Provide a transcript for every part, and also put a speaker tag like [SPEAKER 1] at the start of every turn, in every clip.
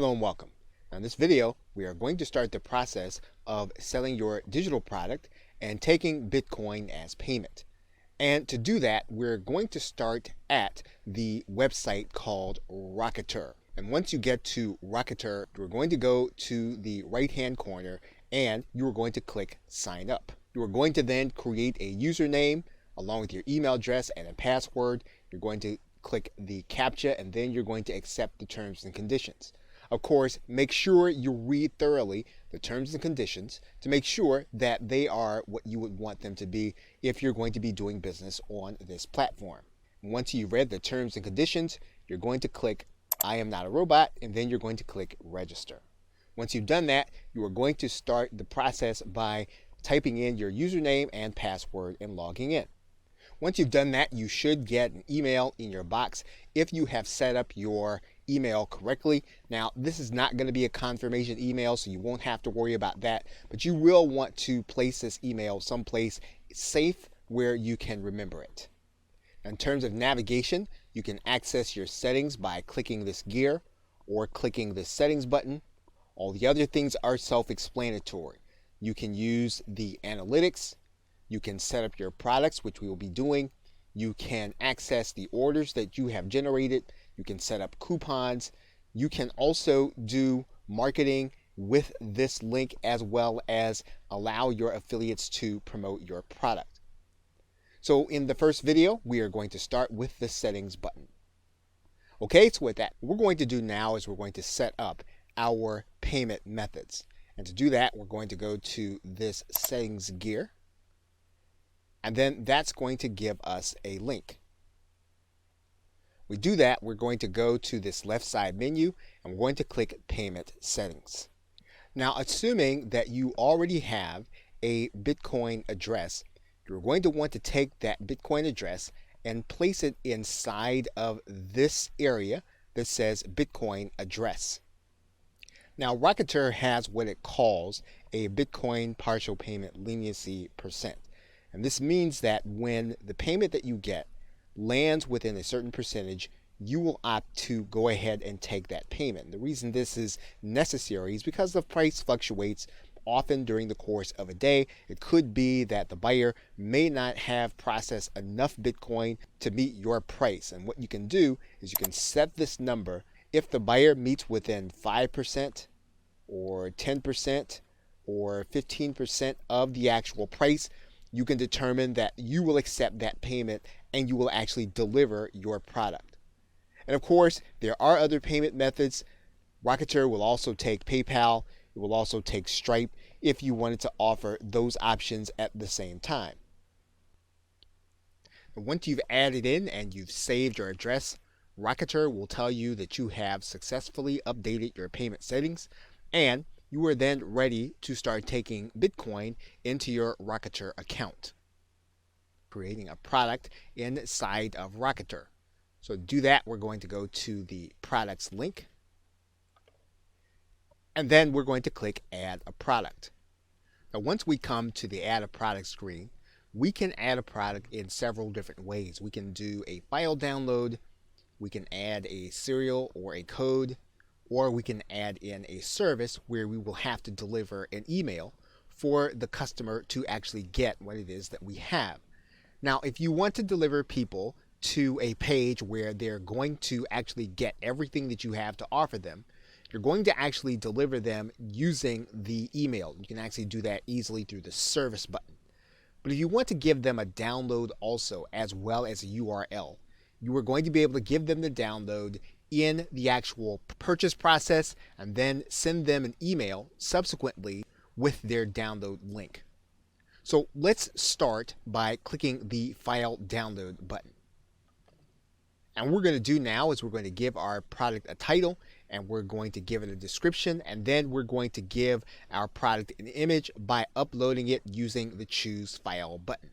[SPEAKER 1] Hello and welcome. Now in this video, we are going to start the process of selling your digital product and taking Bitcoin as payment. And to do that, we're going to start at the website called Rocketer. And once you get to Rocketer, you're going to go to the right-hand corner and you are going to click Sign Up. You are going to then create a username along with your email address and a password. You're going to click the CAPTCHA and then you're going to accept the terms and conditions. Of course, make sure you read thoroughly the terms and conditions to make sure that they are what you would want them to be if you're going to be doing business on this platform. Once you've read the terms and conditions, you're going to click I am not a robot, and then you're going to click register. Once you've done that, you are going to start the process by typing in your username and password and logging in. Once you've done that, you should get an email in your box if you have set up your email correctly. Now, this is not going to be a confirmation email, so you won't have to worry about that, but you will want to place this email someplace safe where you can remember it. In terms of navigation, you can access your settings by clicking this gear or clicking the settings button. All the other things are self-explanatory. You can use the analytics. You can set up your products, which we will be doing. You can access the orders that you have generated. You can set up coupons. You can also do marketing with this link as well as allow your affiliates to promote your product. So in the first video, we are going to start with the settings button. Okay, so with that, what we're going to do now is we're going to set up our payment methods. And to do that, we're going to go to this settings gear. And then that's going to give us a link. We do that, we're going to go to this left side menu and we're going to click Payment Settings. Now, assuming that you already have a Bitcoin address, you're going to want to take that Bitcoin address and place it inside of this area that says Bitcoin address. Now, Rocketer has what it calls a Bitcoin partial payment leniency percent. And this means that when the payment that you get lands within a certain percentage, you will opt to go ahead and take that payment. The reason this is necessary is because the price fluctuates often during the course of a day. It could be that the buyer may not have processed enough Bitcoin to meet your price. And what you can do is you can set this number. If the buyer meets within 5% or 10% or 15% of the actual price, you can determine that you will accept that payment and you will actually deliver your product. And of course, there are other payment methods. Rocketer will also take PayPal. It will also take Stripe if you wanted to offer those options at the same time. And once you've added in and you've saved your address, Rocketer will tell you that you have successfully updated your payment settings and you are then ready to start taking Bitcoin into your Rocketer account, creating a product inside of Rocketer. So to do that, we're going to go to the products link, and then we're going to click Add a Product. Now, once we come to the Add a Product screen, we can add a product in several different ways. We can do a file download, we can add a serial or a code, or we can add in a service where we will have to deliver an email for the customer to actually get what it is that we have. Now, if you want to deliver people to a page where they're going to actually get everything that you have to offer them, you're going to actually deliver them using the email. You can actually do that easily through the service button. But if you want to give them a download also, as well as a URL, you are going to be able to give them the download in the actual purchase process and then send them an email subsequently with their download link. So let's start by clicking the file download button. And what we're going to do now is we're going to give our product a title and we're going to give it a description, and then we're going to give our product an image by uploading it using the Choose File button.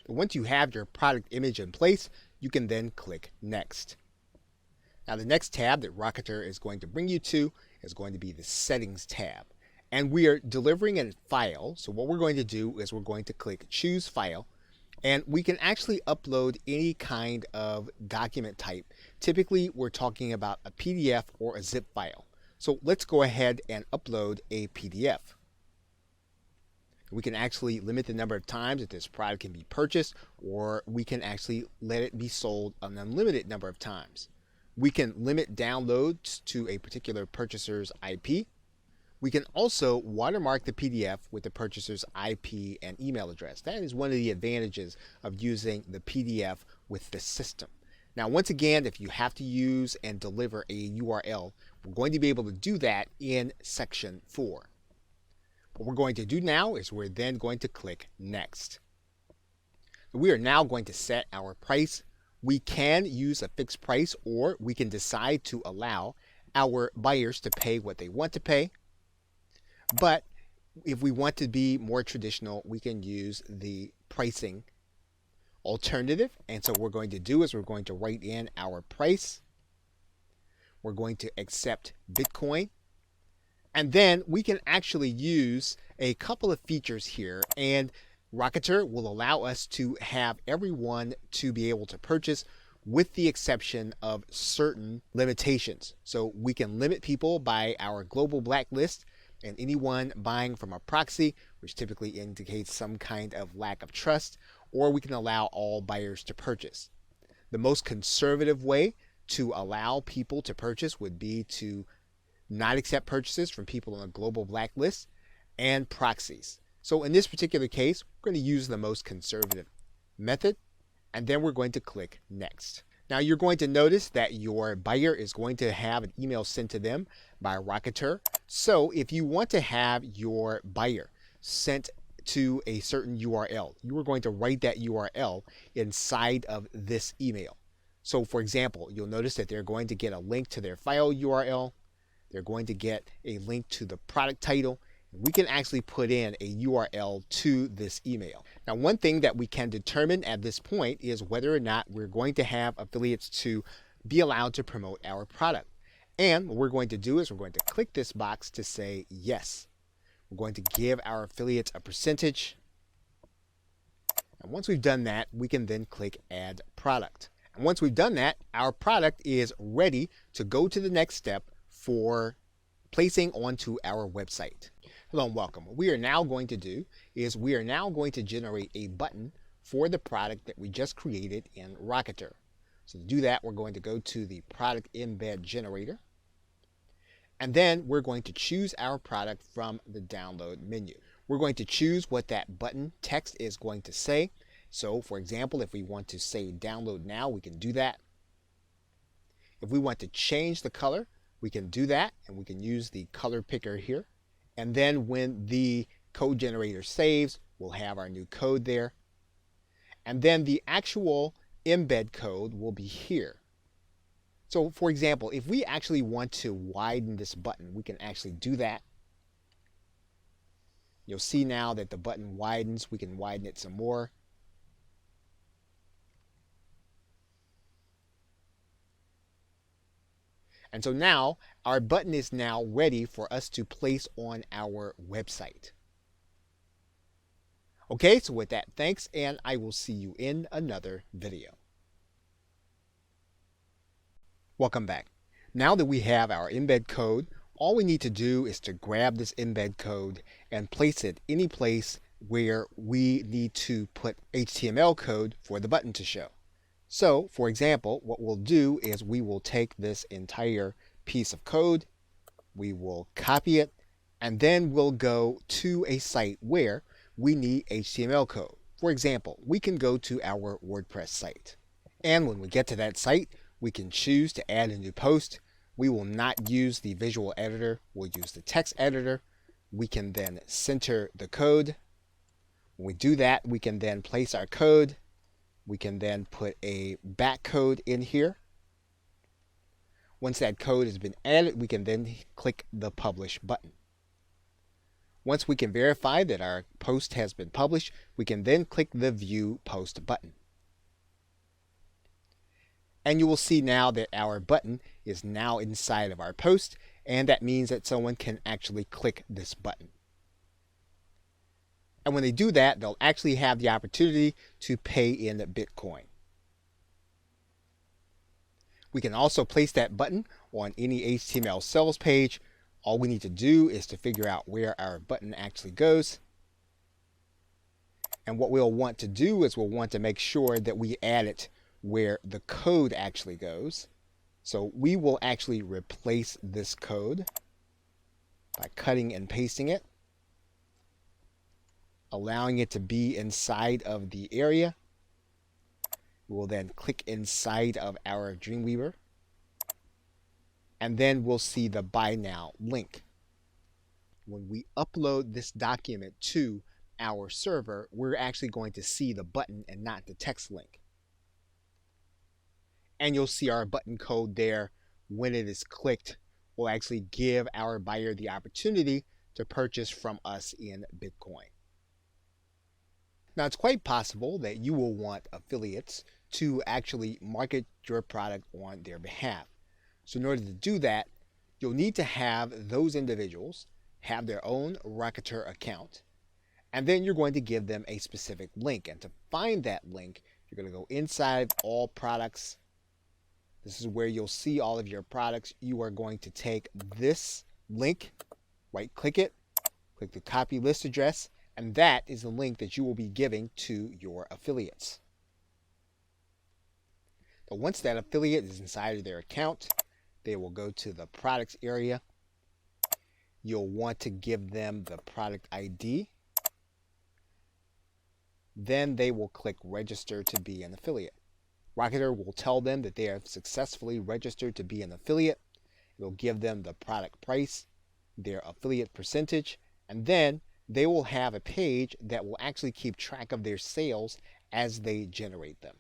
[SPEAKER 1] So once you have your product image in place, you can then click Next. Now the next tab that Rocketer is going to bring you to is going to be the Settings tab. And we are delivering a file, so what we're going to do is we're going to click Choose File. And we can actually upload any kind of document type. Typically, we're talking about a PDF or a zip file. So let's go ahead and upload a PDF. We can actually limit the number of times that this product can be purchased, or we can actually let it be sold an unlimited number of times. We can limit downloads to a particular purchaser's IP. We can also watermark the PDF with the purchaser's IP and email address. That is one of the advantages of using the PDF with the system. Now, once again, if you have to use and deliver a URL, we're going to be able to do that in section 4. What we're going to do now is we're then going to click Next. We are now going to set our price. We can use a fixed price, or we can decide to allow our buyers to pay what they want to pay. But if we want to be more traditional, we can use the pricing alternative. And so what we're going to do is we're going to write in our price. We're going to accept Bitcoin. And then we can actually use a couple of features here. And Rocketer will allow us to have everyone to be able to purchase, with the exception of certain limitations. So we can limit people by our global blacklist, and anyone buying from a proxy, which typically indicates some kind of lack of trust, or we can allow all buyers to purchase. The most conservative way to allow people to purchase would be to not accept purchases from people on a global blacklist and proxies. So in this particular case, we're going to use the most conservative method, and then we're going to click Next. Now you're going to notice that your buyer is going to have an email sent to them by Rocketer. So if you want to have your buyer sent to a certain URL, you are going to write that URL inside of this email. So for example, you'll notice that they're going to get a link to their file URL. They're going to get a link to the product title. We can actually put in a URL to this email. Now, one thing that we can determine at this point is whether or not we're going to have affiliates to be allowed to promote our product. And what we're going to do is we're going to click this box to say yes. We're going to give our affiliates a percentage. And once we've done that, we can then click Add Product. And once we've done that, our product is ready to go to the next step for placing onto our website. Hello and welcome. What we are now going to do is we are now going to generate a button for the product that we just created in Rocketer. So to do that, we're going to go to the product embed generator, and then we're going to choose our product from the download menu. We're going to choose what that button text is going to say. So for example, if we want to say download now, we can do that. If we want to change the color, we can do that, and we can use the color picker here. And then when the code generator saves, we'll have our new code there. And then the actual embed code will be here. So for example, if we actually want to widen this button, we can actually do that. You'll see now that the button widens. We can widen it some more. And so now our button is now ready for us to place on our website. Okay, so with that, thanks, and I will see you in another video. Welcome back. Now that we have our embed code, all we need to do is to grab this embed code and place it any place where we need to put HTML code for the button to show. So, for example, what we'll do is we will take this entire piece of code, we will copy it, and then we'll go to a site where we need HTML code. For example, we can go to our WordPress site. And when we get to that site, we can choose to add a new post. We will not use the visual editor, we'll use the text editor. We can then center the code. When we do that, we can then place our code. We can then put a back code in here. Once that code has been added, we can then click the Publish button. Once we can verify that our post has been published, we can then click the View Post button. And you will see now that our button is now inside of our post, and that means that someone can actually click this button. And when they do that, they'll actually have the opportunity to pay in Bitcoin. We can also place that button on any HTML sales page. All we need to do is to figure out where our button actually goes. And what we'll want to do is we'll want to make sure that we add it where the code actually goes. So we will actually replace this code by cutting and pasting it, allowing it to be inside of the area. We'll then click inside of our Dreamweaver, and then we'll see the Buy Now link. When we upload this document to our server, we're actually going to see the button and not the text link. And you'll see our button code there. When it is clicked, will actually give our buyer the opportunity to purchase from us in Bitcoin. Now, it's quite possible that you will want affiliates to actually market your product on their behalf. So in order to do that, you'll need to have those individuals have their own Rocketer account, and then you're going to give them a specific link. And to find that link, you're going to go inside All Products. This is where you'll see all of your products. You are going to take this link, right-click it, click the copy list address, and that is the link that you will be giving to your affiliates. So once that affiliate is inside of their account, they will go to the products area. You'll want to give them the product ID. Then they will click register to be an affiliate. Rocketer will tell them that they have successfully registered to be an affiliate. It will give them the product price, their affiliate percentage, and then they will have a page that will actually keep track of their sales as they generate them.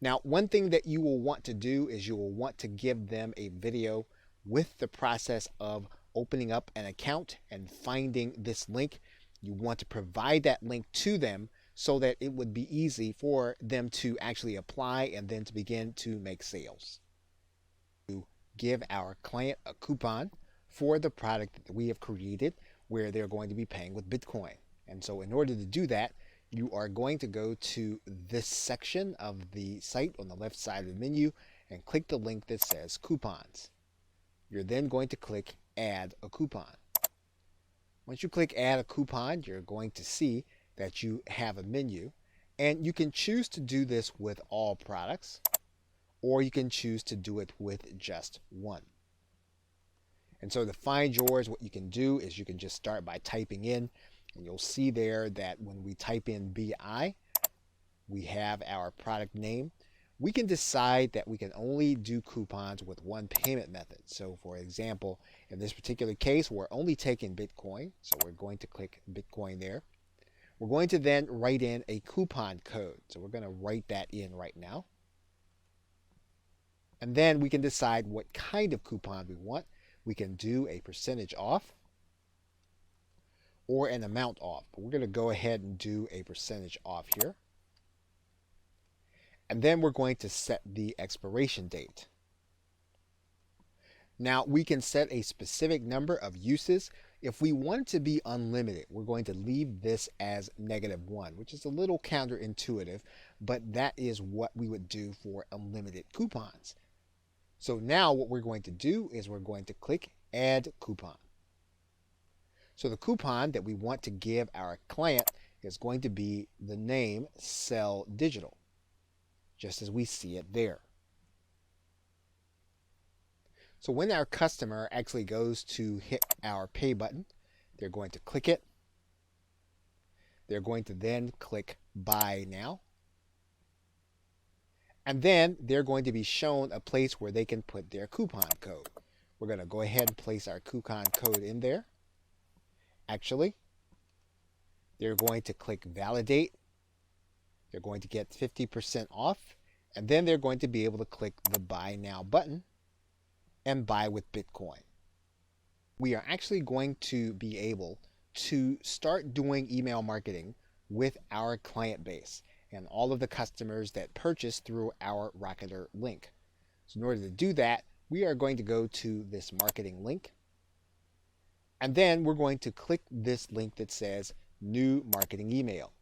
[SPEAKER 1] Now, one thing that you will want to do is you will want to give them a video with the process of opening up an account and finding this link. You want to provide that link to them so that it would be easy for them to actually apply and then to begin to make sales. To give our client a coupon for the product that we have created where they're going to be paying with Bitcoin. And so in order to do that, you are going to go to this section of the site on the left side of the menu and click the link that says coupons. You're then going to click add a coupon. Once you click add a coupon, you're going to see that you have a menu, and you can choose to do this with all products, or you can choose to do it with just one. And so to find yours, what you can do is you can just start by typing in, and you'll see there that when we type in BI, we have our product name. We can decide that we can only do coupons with one payment method. So for example, in this particular case, we're only taking Bitcoin, so we're going to click Bitcoin there. We're going to then write in a coupon code. So we're going to write that in right now. And then we can decide what kind of coupon we want. We can do a percentage off or an amount off. But we're going to go ahead and do a percentage off here. And then we're going to set the expiration date. Now we can set a specific number of uses. If we want it to be unlimited, we're going to leave this as -1, which is a little counterintuitive, but that is what we would do for unlimited coupons. So now what we're going to do is we're going to click add coupon. So the coupon that we want to give our client is going to be the name Sell Digital, just as we see it there. So when our customer actually goes to hit our pay button, they're going to click it. They're going to then click Buy Now. And then they're going to be shown a place where they can put their coupon code. We're going to go ahead and place our coupon code in there. Actually, they're going to click Validate. They're going to get 50% off. And then they're going to be able to click the Buy Now button and buy with Bitcoin. We are actually going to be able to start doing email marketing with our client base and all of the customers that purchase through our Rocketer link. So in order to do that, we are going to go to this marketing link, and then we're going to click this link that says new marketing email.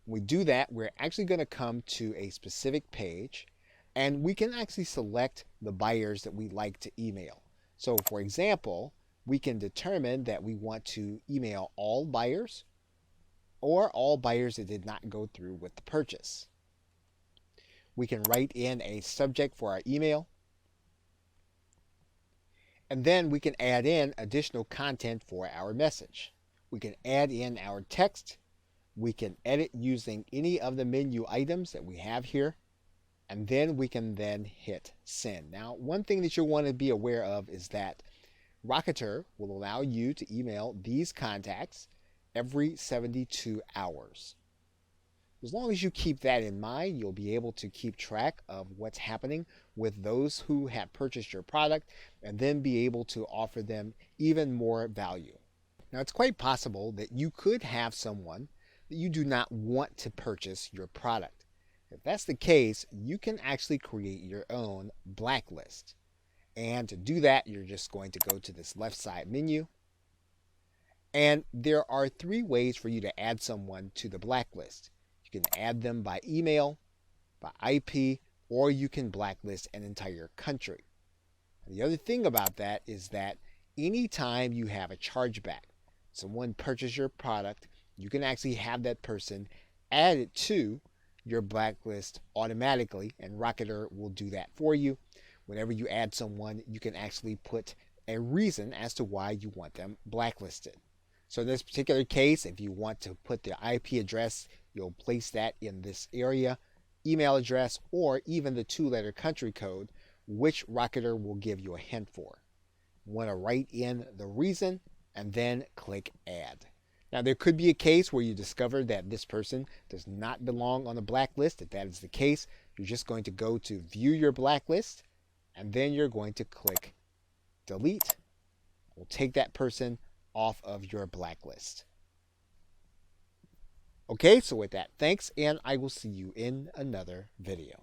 [SPEAKER 1] When we do that, we're actually going to come to a specific page, and we can actually select the buyers that we like to email. So for example, we can determine that we want to email all buyers or all buyers that did not go through with the purchase. We can write in a subject for our email, and then we can add in additional content for our message. We can add in our text. We can edit using any of the menu items that we have here, and then we can then hit send. Now, one thing that you'll want to be aware of is that Rocketer will allow you to email these contacts every 72 hours. As long as you keep that in mind, you'll be able to keep track of what's happening with those who have purchased your product and then be able to offer them even more value. Now, it's quite possible that you could have someone that you do not want to purchase your product. If that's the case, you can actually create your own blacklist. And to do that, you're just going to go to this left side menu. And there are 3 ways for you to add someone to the blacklist. You can add them by email, by IP, or you can blacklist an entire country. The other thing about that is that anytime you have a chargeback, someone purchased your product, you can actually have that person added to your blacklist automatically, and Rocketer will do that for you. Whenever you add someone, you can actually put a reason as to why you want them blacklisted. So in this particular case, if you want to put the IP address, you'll place that in this area, email address, or even the 2-letter country code, which Rocketer will give you a hint for. You want to write in the reason and then click add. Now, there could be a case where you discover that this person does not belong on the blacklist. If that is the case, you're just going to go to view your blacklist, and then you're going to click delete. We'll take that person off of your blacklist. Okay, so with that, thanks, and I will see you in another video.